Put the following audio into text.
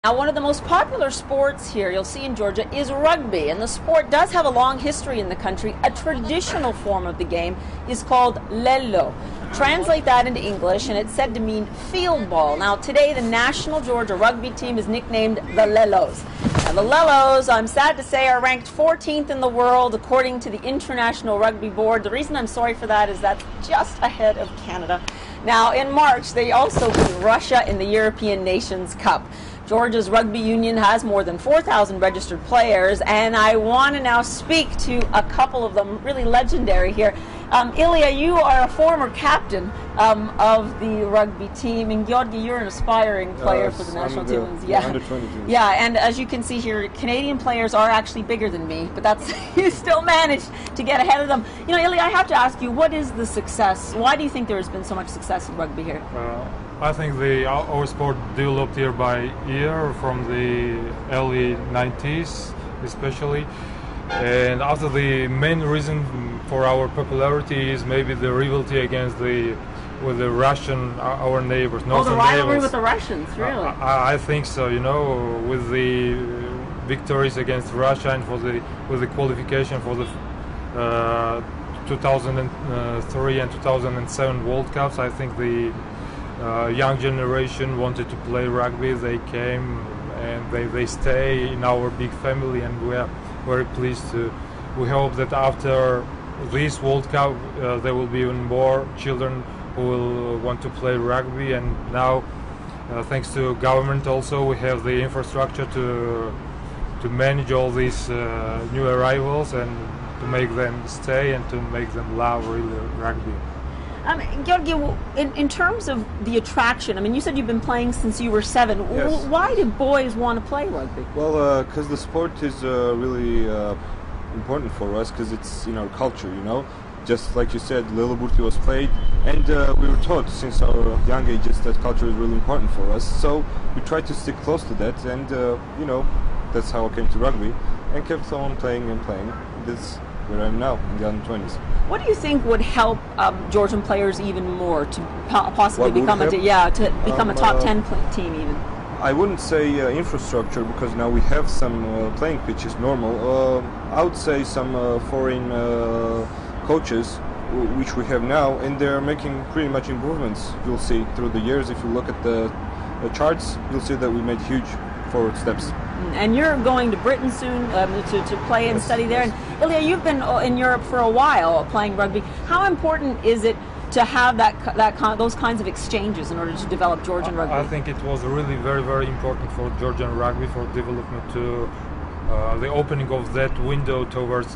Now, one of the most popular sports here you'll see in Georgia is rugby, and the sport does have a long history in the country. A traditional form of the game is called lello. Translate that into English, and it's said to mean field ball. Now, today the national Georgia rugby team is nicknamed the Lellos. Now, the Lellos, I'm sad to say, are ranked 14th in the world according to the International Rugby Board. The reason I'm sorry for that is that's just ahead of Canada. Now, in March, they also beat Russia in the European Nations Cup. Georgia's rugby union has more than 4,000 registered players, and I want to now speak to a couple of them, really legendary here. Ilya, you are a former captain of the rugby team, and Georgi, you're an aspiring player for the national team. Yeah, and as you can see here, Canadian players are actually bigger than me, but that's you still managed to get ahead of them. You know, Ilya, I have to ask you, what is the success? Why do you think there has been so much success in rugby here? I think our sport developed year by year from the early 90s especially, and after the main reason for our popularity is maybe the rivalry against with the Russian, our neighbors. Oh, the rivalry with the Russians, really? I think so, you know, with the victories against Russia and with the qualification for the 2003 and 2007 World Cups, I think the young generation wanted to play rugby. They came and they stay in our big family, and we are very pleased to. We hope that after this World Cup there will be even more children who will want to play rugby, and now thanks to government also we have the infrastructure to manage all these new arrivals and to make them stay and to make them love really rugby. Georgi, in terms of the attraction, I mean, you said you've been playing since you were 7. Yes. Why do boys want to play rugby? Well, because the sport is really important for us, because it's in our culture, you know. Just like you said, Lelo Burti was played, and we were taught since our young ages that culture is really important for us. So we try to stick close to that, and you know, that's how I came to rugby, and kept on playing and playing. This where I am now in the under-20s. What do you think would help Georgian players even more to possibly become a top 10 team even? I wouldn't say infrastructure, because now we have some playing pitches normal. I would say some foreign coaches, which we have now, and they're making pretty much improvements. You'll see through the years. If you look at the charts, you'll see that we made huge forward steps. And you're going to Britain soon to play and study there. Yes. And Ilya, you've been in Europe for a while playing rugby. How important is it to have those kinds of exchanges in order to develop Georgian rugby? I think it was really very, very important for Georgian rugby for development to the opening of that window towards